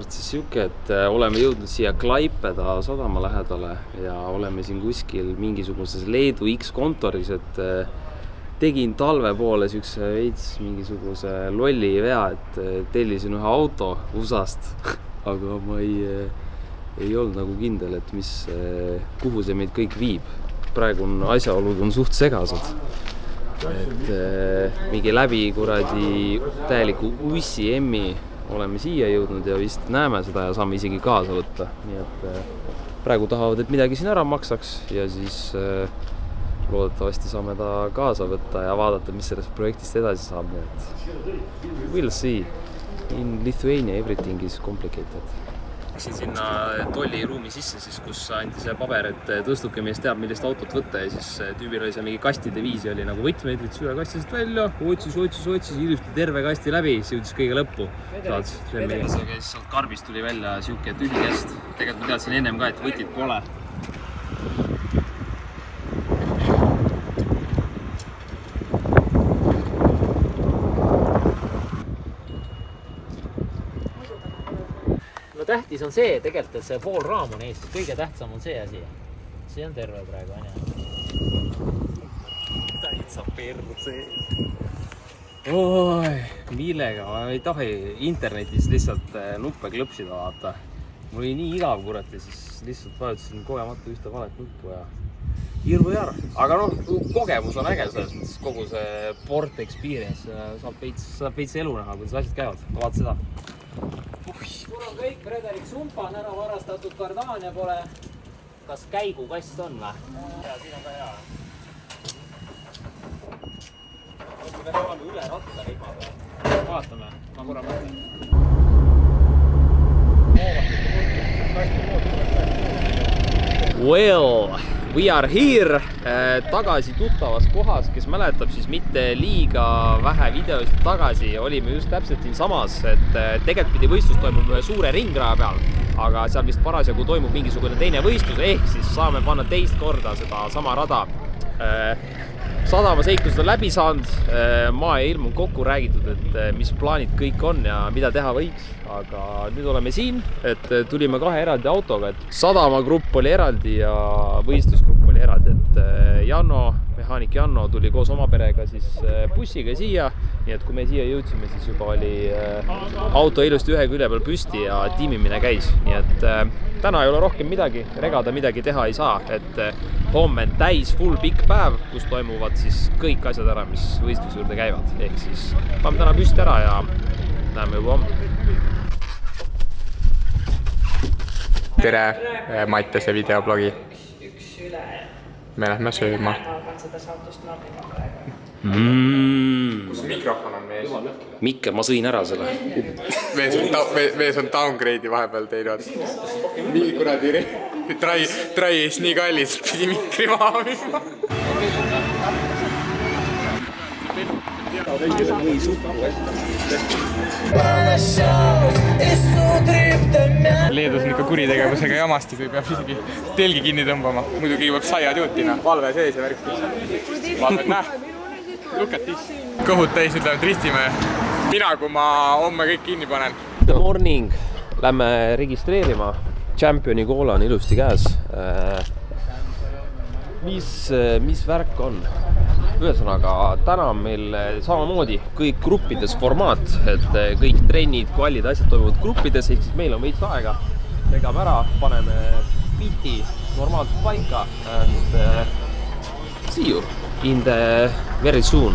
olukord siis siuke, et oleme jõudnud siia Klaipeda sadama lähedale ja oleme siin kuskil mingisuguses Leedu X-kontoris, et tegin talve poole siukse veits mingisuguse lolli vea, et tellisin ühe auto USA-st, aga ma ei olnud nagu kindel, et kuhu see meid kõik viib. Praegu asjaolud on suht segased. Et mingi läbi kuradi täieliku ussi emmi oleme siia jõudnud ja vist näeme seda ja saame isegi kaasa võtta. Nii et praegu tahavad, et midagi siin ära maksaks ja siis loodetavasti saame ta kaasa võtta ja vaadata, mis sellest projektist edasi saab. Nii et we'll see. In Lithuania everything is complicated. Läksin sinna tolliruumi sisse, siis, kus anti see paber, et tõstukemees teab, millist autot võtta ja siis tüübil oli seal mingi kastide viisi, oli nagu võtmeid üle kastidest välja, otsis, ilusti terve kasti läbi, siis jõudis kõige lõppu. See käis sealt karbist tuli välja siuke tühi kest. Tegelikult ma teadsin ennem ka, et võtit pole. Tähtis on see tegelikult, et see pool raam on ees, kõige tähtsam on see asi. See on terve praegu, täitsa perru see. Oi, millega ma ei taha internetis lihtsalt nuppe klõpsida vaata. Mul oli nii igav kurat ja siis lihtsalt vajutasin kogemata ühte valet nuppu ja hirmu jär. Aga kogemus on äge selles mõttes, kogu see port experience saab veits elu näha, kuidas asjad käivad. Vaat seda. Mul on kõik, Frederik Sumpa on ära varastatud, Kardania pole. Kas käigukast on või? Ja, siin on ka hea. Kas me oleme üle ratta rihma peal? Vaatame, ma korra mõtlen. Well, we are here tagasi tuttavas kohas, kes mäletab siis mitte liiga vähe videosid tagasi. Olime just täpselt siin samas, et tegelikult pidi võistlus toimub ühe suure ringraja peal, aga seal vist parasjagu toimub mingisugune teine võistlus, ehk siis saame panna teist korda seda sama rada. Sadama seiklused on läbi saanud, maa ja ilm on kokku räägitud, et mis plaanid kõik on ja mida teha võiks, aga nüüd oleme siin, et tulime kahe eraldi autoga, et sadamagrupp oli eraldi ja võistlusgrupp oli eraldi, et Janno, mehaanik Janno tuli koos oma perega siis bussiga siia, nii et kui me siia jõudsime, siis juba oli auto ilusti ühe külje peal püsti ja tiimimine käis, nii et täna ei ole rohkem midagi, regada midagi teha ei saa, et homme on täis full pikk päev, kus toimuvad siis kõik asjad ära, mis võistluse juurde käivad, ehk siis paneme täna püsti ära ja näeme juba homme. Tere, Mattiase videoblogi. Me lähme sööma. Kus mikrofon on mees? Mikke, ma sõin ära selle. Mees on downgrade'i vahepeal teinud. Nii kuradi trai ees nii kallis, pidi mikri maha minema. Leedus on ikka kuritegevusega jamasti, kui peab isegi telgi kinni tõmbama. Muidugi peab saiad juutina, valve sees ja värk. Vaatad, näh, look at this. Kõhud täis ütlevad ristime. Mina, kui ma homme kõik kinni panen. The morning. Lähme registreerima. Championi koola on ilusti käes. Mis värk on? Ühesõnaga, täna on meil samamoodi kõik gruppides formaat, et kõik trennid, kvallid, asjad toimuvad gruppides, ehk siis meil on veits aega. Tegame ära, paneme beati normaalselt paika and see you in the very soon.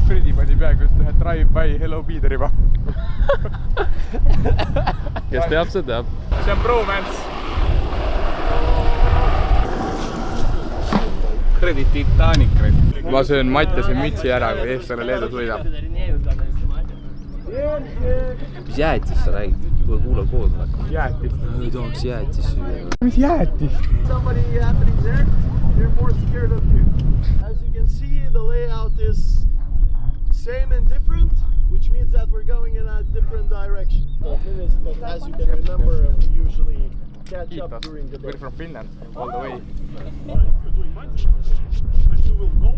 Fredi pani peaaegu just ühe drive-by Hello Peteriba. Kes teab, see teab. See on bromance. Kuradi Titanic. Ma söön Mattiase mütsi ära, kui eestlane Leedus võidab. Mis jäätis sa räägid? Tule kuule koosolekul. Jäätist. Ei tahaks jäätis süüa. Mis jäätist? Somebody happening there, you're more scared of you. As you can see, the layout is same and different, which means that we're going in a different direction. But as you can remember, we usually catch up during the day. We're from Finland, all the way. You're doing much, and you will go.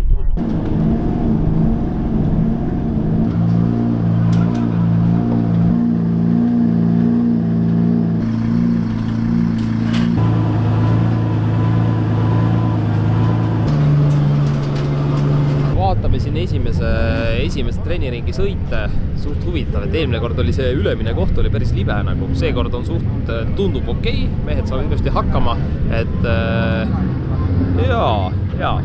alguses esimest trenniringi sõite, suht huvitav, et eelmine kord oli see ülemine koht oli päris libe nagu, seekord on suht, tundub okei, mehed saavad ilusti hakkama, et jaa,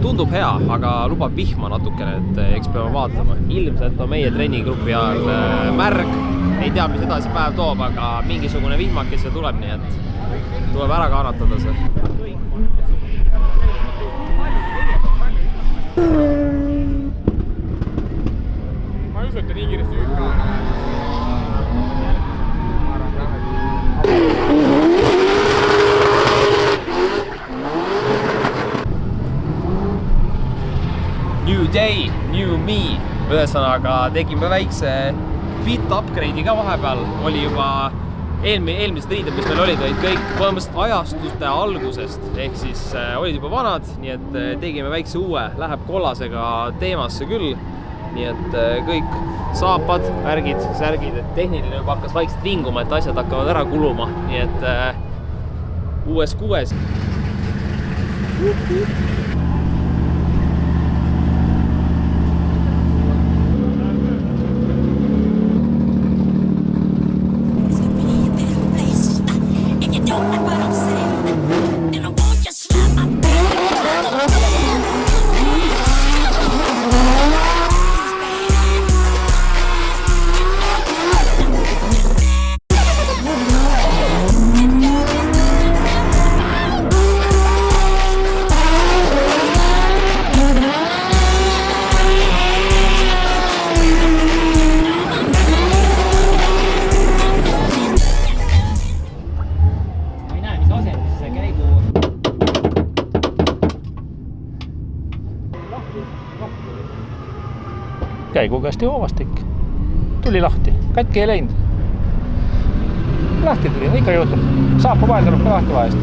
tundub hea, aga lubab vihma natukene, et eks peame vaatama. Ilmselt on meie trennigrupi ajal märg, ei tea, mis edasi päev toob, aga mingisugune vihmakese tuleb, nii et tuleb ära kannatada see. Ma ei usu, et nii kiiresti võib ka. New day, new me. Ühesõnaga tegime väikse fit upgrade'i ka vahepeal. Oli juba eelmised riided, mis meil olid kõik põhimõtteliselt ajastuste algusest. Ehk siis olid juba vanad, nii et tegime väikse uue. Läheb kollasega teemasse küll. Nii et kõik saapad, värgid, särgid, et tehniline juba hakkas vaikselt vinguma, et asjad hakkavad ära kuluma. Nii et uues kuues. Käigukasti hoovastik. Tuli lahti. Katki ei läinud. Lahti tuli, ikka juhtub. Saapa vahel tuleb ka lahti vahest.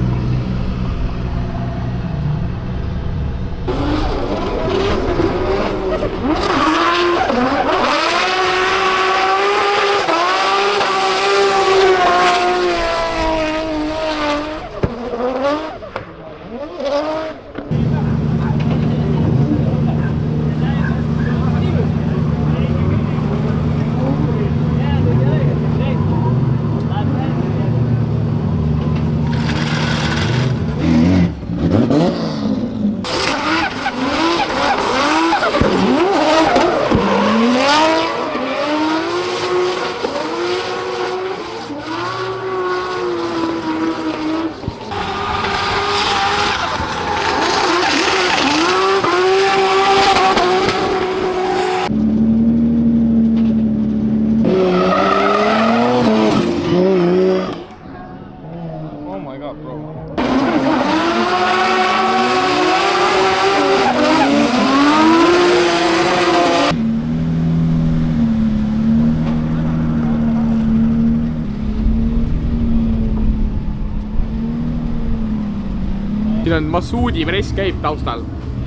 Siin on Massoudi press käib taustal.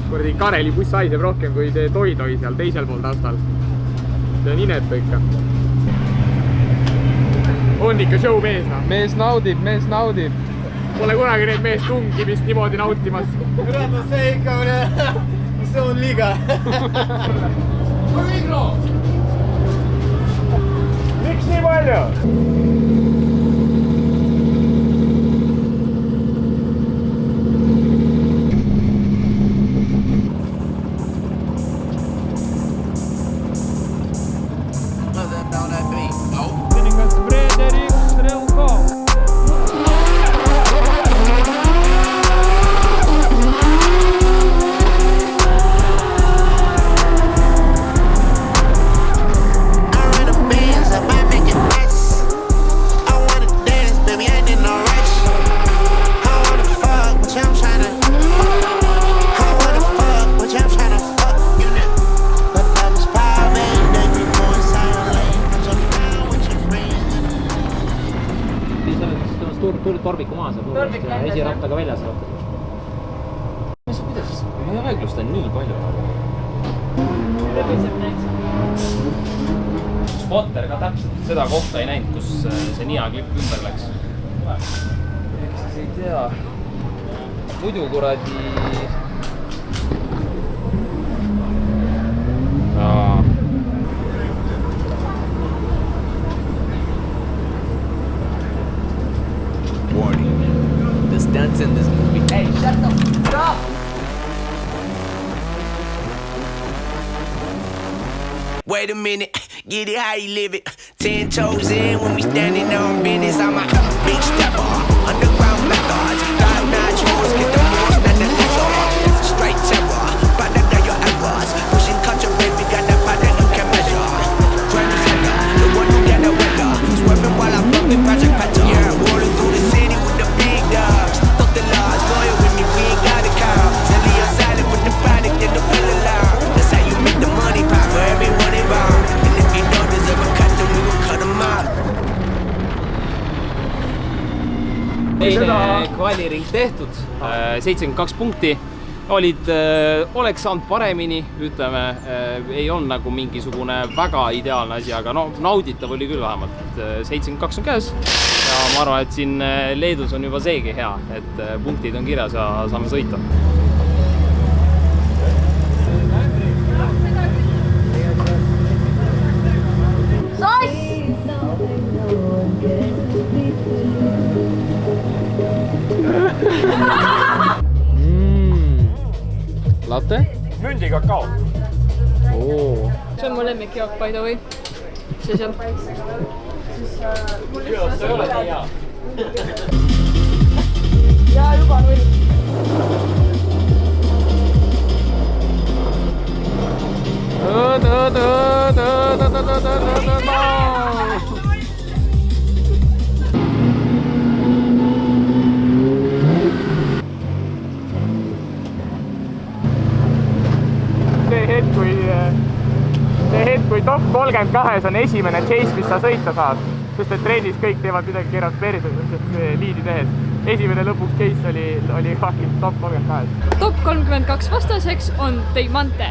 Kuradi Kareli buss haiseb rohkem kui see toi-toi seal teisel pool taustal. See on inetu ikka. On ikka show mees. Mees naudib. Pole kunagi need mees tungimist niimoodi nautimas. Kurat, see ikka see on liiga. Miks nii palju? torbiku maas ja esirattaga väljas ratta. Kuidas? Aeglust on nii palju. Spotter ka täpselt seda kohta ei näinud, kus see niaklipp ümber läks. Eks siis ei tea. Muidu kuradi wait a minute, get it how you live it. 10 toes in when we standing on business. I'm a big stepper, underground methods. Dive-notch moves, get the moves, not the lizard. Straight terror, but I got your errors. Pushing culture, baby, got that powder you can measure. Driving center, the one who got the weather. Swerving while I'm bumping Project Petter. Yeah, rolling through the city with the big dogs. Fuck the laws, loyal with me, we ain't got a car. Silly or silent with the product and the pill alarm. That's how you make the money pop for everyone involved. And if you don't deserve a cut, then we will cut them out. Eile kvaliring tehtud, 72 punkti, oleks saanud paremini, ütleme, ei olnud nagu mingisugune väga ideaalne asi, aga no nauditav oli küll vähemalt, 72 on käes ja ma arvan, et siin Leedus on juba seegi hea, et punktid on kirjas ja saame sõita. Latte? Mündi kakao. Oo. See on mu lemmikjook, by the way. See seal. Ja juba 0. See hetk, kui top 32 on esimene chase, mis sa sõita saad, sest et trennis kõik teevad midagi keeravad perses liidi tehes. Esimene lõpuks case oli fucking top 32. Top 32 vastaseks on Deimante.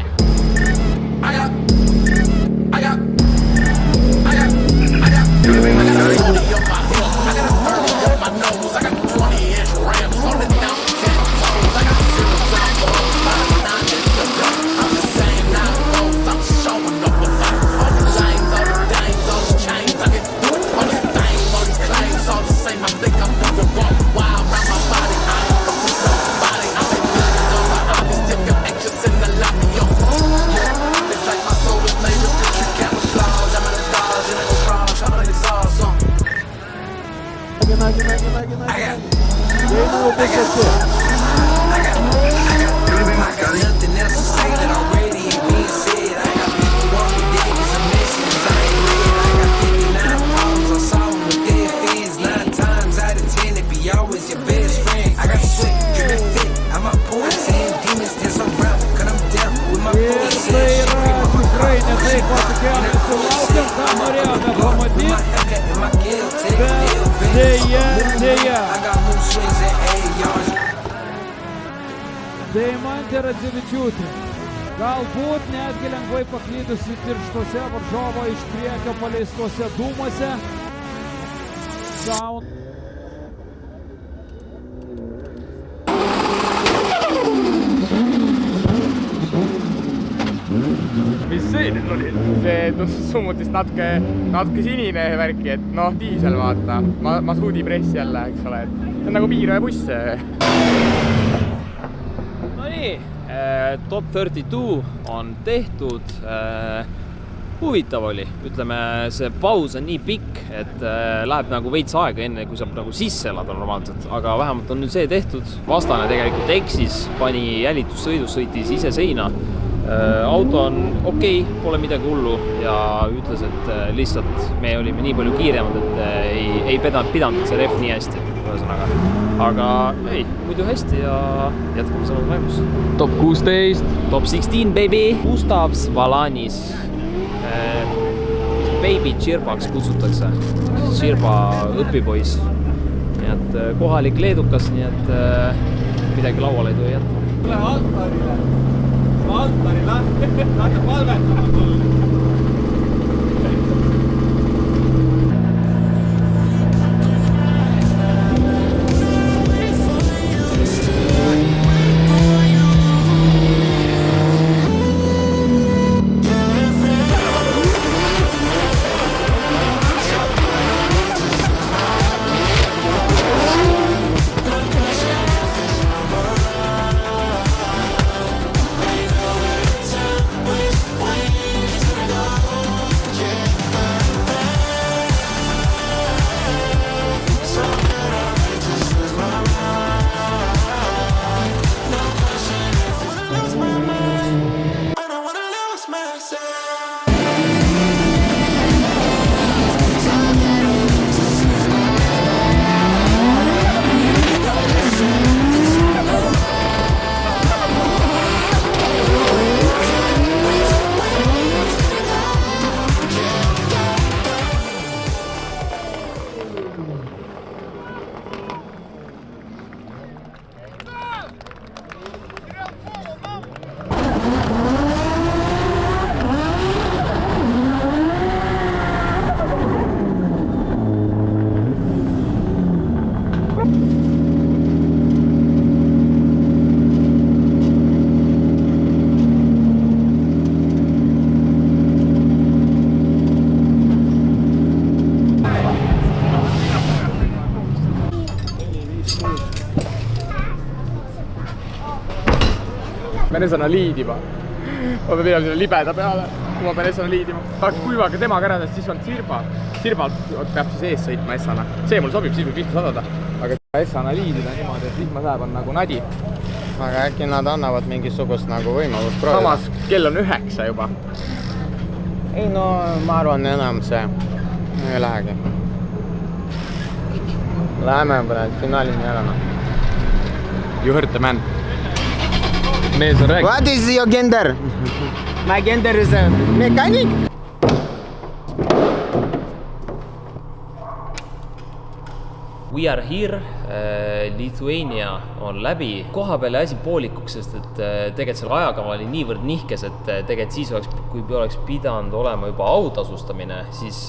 Deimantė Radzevičiūtė. Galbūt netgi lengvai paklydusi tirštose varžovo iš priekio paleistuose dūmuose. Mis see nüüd oli? See summutis natuke sinine värki, et noh, diisel vaata. Masudi press jälle, eks ole. See on nagu piirajabuss. Top 32 on tehtud, huvitav oli, ütleme, see paus on nii pikk, et läheb nagu veits aega enne, kui saab nagu sisse elada normaalselt, aga vähemalt on nüüd see tehtud, vastane tegelikult eksis, pani jälitussõidus, sõitis ise seina, auto on okei, pole midagi hullu ja ütles, et lihtsalt me olime nii palju kiiremad, et ei pidanud see ref nii hästi, ühesõnaga. Aga ei, muidu hästi ja jätkame samas vaimus. Top 16. Top 16, baby! Gustavs Valanis. Baby Tširbaks kutsutakse. Tširba õpipoiss. Nii et kohalik leedukas, nii et midagi lauale ei tohi jätta. Tule altarile. Lähte palvetama tulla. pean Esana liidima. Ma pean sinna libeda peale, kui ma pean Esana liidima. Tahaks kuivaga temaga ära, siis on Sirba. Sirbalt peab siis ees sõitma Esana. See mul sobib, siis võib vihma sadada. Aga Esana liidida niimoodi, et vihma sajab on nagu nadi. Aga äkki nad annavad mingisugust nagu võimalust proovida. Samas kell on 9 juba. Ei no, ma arvan enam see ei lähegi. Läheme praegu finaalini ära. You heard the man. Mees on rääkinud. What is your gender? My gender is a mechanic. We are here, Lithuania on läbi. Koha peale asi poolikuks, sest et tegelikult selle ajakava oli niivõrd nihkes, et tegelikult siis oleks, kui oleks pidanud olema juba autasustamine, siis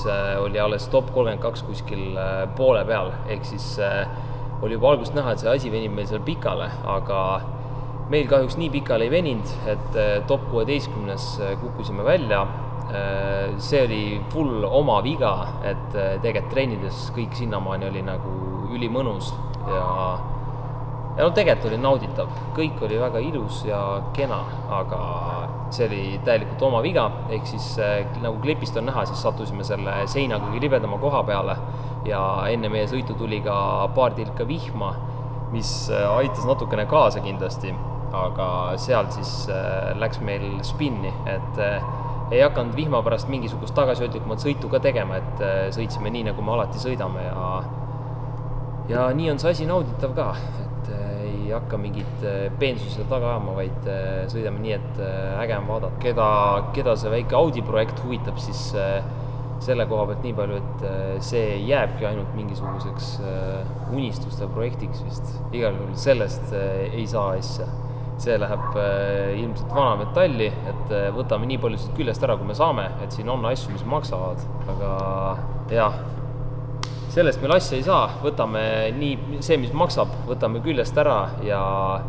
oli alles top 32 kuskil poole peal. Ehk siis oli juba algust näha, et see asi venib meil seal pikale, aga meil kahjuks nii pikale ei veninud, et top 16 kukkusime välja. See oli full oma viga, et tegelikult treenides kõik sinnamaani oli nagu ülimõnus ja no tegelikult oli nauditav. Kõik oli väga ilus ja kena, aga see oli täielikult oma viga. Ehk siis nagu klipist on näha, siis sattusime selle seina kõige libedama koha peale ja enne meie sõitu tuli ka paar tilka vihma, mis aitas natukene kaasa kindlasti, aga seal siis läks meil spinni, et ei hakanud vihma pärast mingisugust tagasihoidlikumat sõitu ka tegema, et sõitsime nii, nagu me alati sõidame ja nii on see asi nauditav ka, et ei hakka mingit peensusele taga ajama, vaid sõidame nii, et äge on vaadata. Keda see väike Audi projekt huvitab, siis selle koha pealt nii palju, et see jääbki ainult mingisuguseks unistuste projektiks vist. Igal juhul sellest ei saa asja. See läheb ilmselt vana metalli, et võtame nii palju siit küljest ära, kui me saame, et siin on asju, mis maksavad, aga jah, sellest meil asja ei saa, võtame nii see, mis maksab, võtame küljest ära ja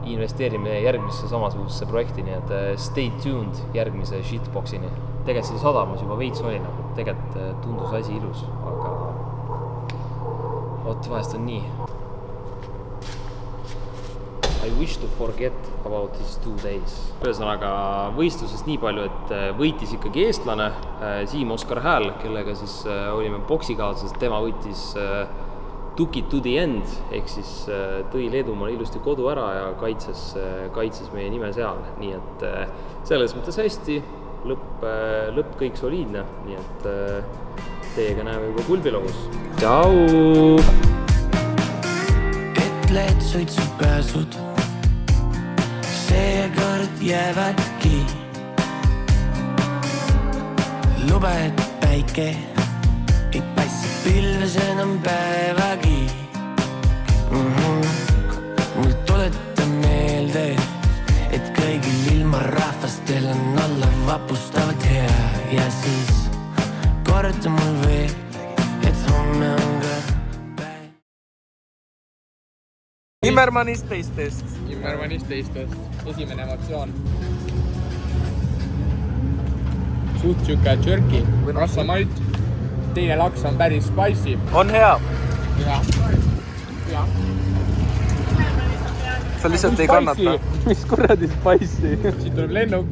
investeerime järgmisse samasugusesse projekti, nii et stay tuned järgmise shitboxini. Tegelikult see sadamas juba veits oli nagu, tegelikult tundus asi ilus, aga vahest on nii. I wish to forget about these 2 days. Ühesõnaga võistlusest nii palju, et võitis ikkagi eestlane Siim Oskar Hääl, kellega siis olime boksikaaslased, tema võitis took it to the end, ehk siis tõi Leedumaal ilusti kodu ära ja kaitses meie nime seal, nii et selles mõttes hästi, lõpp kõik soliidne, nii et teiega näeme juba Kulbiloos. Tšau! Ütled suitsupääsud, seekord jäävadki. Luba, et päike ei paista pilves enam päevagi. Mul tuleta meelde, et kõigil ilma rahvastel on alla vapustavad hea. Ja siis korda mul veel, et homme on ka Immermanist teistest. Esimene emotsioon. Suht siuke jerky, rasvamalt. Teine laks on päris spicy. On hea. Ja. Sa lihtsalt ei kannata. Mis kuradi spicy? Siit tuleb lennuk.